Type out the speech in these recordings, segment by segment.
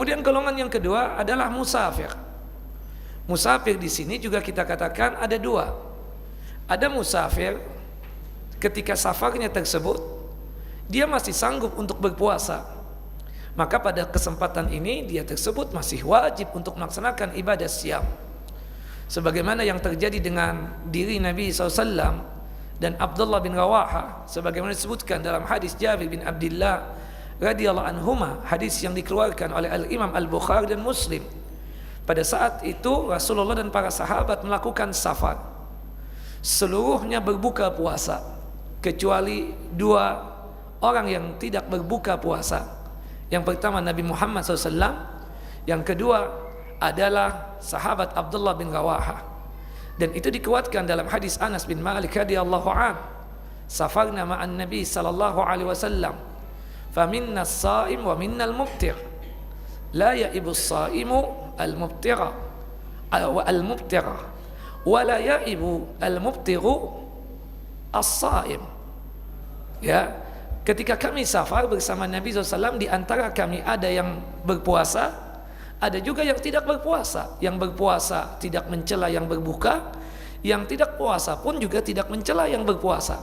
Kemudian golongan yang kedua adalah musafir. Musafir di sini juga kita katakan ada dua. Ada musafir ketika safarnya tersebut dia masih sanggup untuk berpuasa, maka pada kesempatan ini dia tersebut masih wajib untuk melaksanakan ibadah siam. Sebagaimana yang terjadi dengan diri Nabi SAW dan Abdullah bin Rawaha, sebagaimana disebutkan dalam hadis Jabir bin Abdullah radhiyallahu anhuma, hadis yang dikeluarkan oleh Al-Imam Al-Bukhari dan Muslim. Pada saat itu Rasulullah dan para sahabat melakukan safar, seluruhnya berbuka puasa kecuali dua orang yang tidak berbuka puasa. Yang pertama Nabi Muhammad SAW, yang kedua adalah sahabat Abdullah bin Rawaha. Dan itu dikuatkan dalam hadis Anas bin Malik radhiyallahu an, safarna ma'an Nabi sallallahu alaihi wasallam, faminna as-sa'im wa minna al-muftir, la ya'ibu as-sa'imu al-muftira wa al-muftira wa la ya'ibu al-muftiru as-sa'im. Ya, ketika kami safar bersama Nabi SAW, di antara kami ada yang berpuasa, ada juga yang tidak berpuasa. Yang berpuasa tidak mencela yang berbuka, yang tidak puasa pun juga tidak mencela yang berpuasa.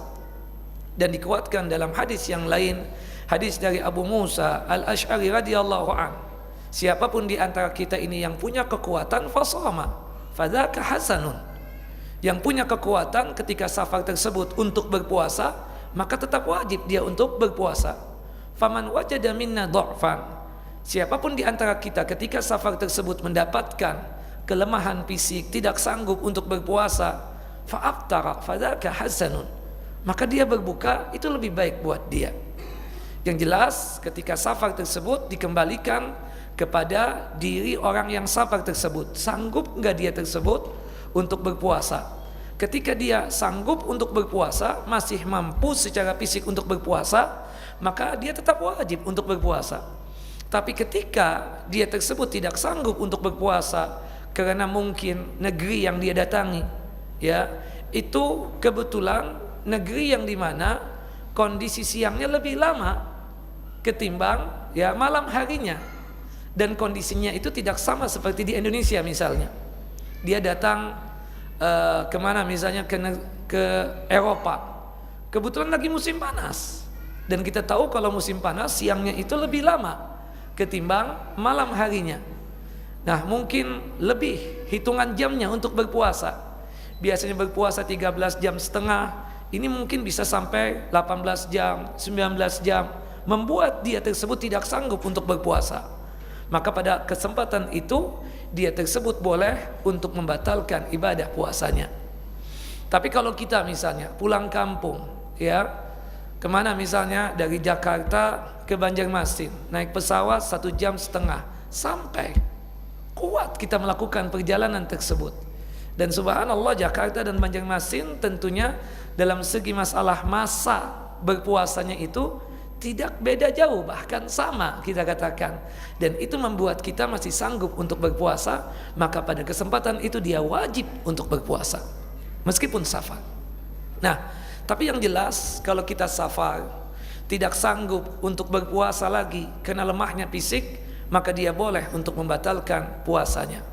Dan dikuatkan dalam hadis yang lain, hadis dari Abu Musa Al-Asy'ari radhiyallahu an, siapapun di antara kita ini yang punya kekuatan fasama fadzaka hasanun, yang punya kekuatan ketika safar tersebut untuk berpuasa, maka tetap wajib dia untuk berpuasa. Faman wajada minna dha'fan, siapapun di antara kita ketika safar tersebut mendapatkan kelemahan fisik, tidak sanggup untuk berpuasa, fa'aftara fadzaka hasanun, maka dia berbuka, itu lebih baik buat dia. Yang jelas ketika safar tersebut dikembalikan kepada diri orang yang safar tersebut, sanggup enggak dia tersebut untuk berpuasa. Ketika dia sanggup untuk berpuasa, masih mampu secara fisik untuk berpuasa, maka dia tetap wajib untuk berpuasa. Tapi ketika dia tersebut tidak sanggup untuk berpuasa karena mungkin negeri yang dia datangi, ya, itu kebetulan negeri yang dimana kondisi siangnya lebih lama ketimbang ya malam harinya, dan kondisinya itu tidak sama seperti di Indonesia misalnya. Dia datang kemana misalnya ke Eropa, kebetulan lagi musim panas, dan kita tahu kalau musim panas siangnya itu lebih lama ketimbang malam harinya. Nah, mungkin lebih hitungan jamnya untuk berpuasa. Biasanya berpuasa 13 jam setengah, ini mungkin bisa sampai 18 jam, 19 jam, membuat dia tersebut tidak sanggup untuk berpuasa. Maka pada kesempatan itu dia tersebut boleh untuk membatalkan ibadah puasanya. Tapi kalau kita misalnya pulang kampung, ya, kemana misalnya dari Jakarta ke Banjarmasin, naik pesawat 1,5 jam sampai, kuat kita melakukan perjalanan tersebut. Dan subhanallah, Jakarta dan Banjarmasin tentunya dalam segi masalah masa berpuasanya itu tidak beda jauh, bahkan sama kita katakan. Dan itu membuat kita masih sanggup untuk berpuasa, maka pada kesempatan itu dia wajib untuk berpuasa meskipun safar. Nah, tapi yang jelas kalau kita safar tidak sanggup untuk berpuasa lagi karena lemahnya fisik, maka dia boleh untuk membatalkan puasanya.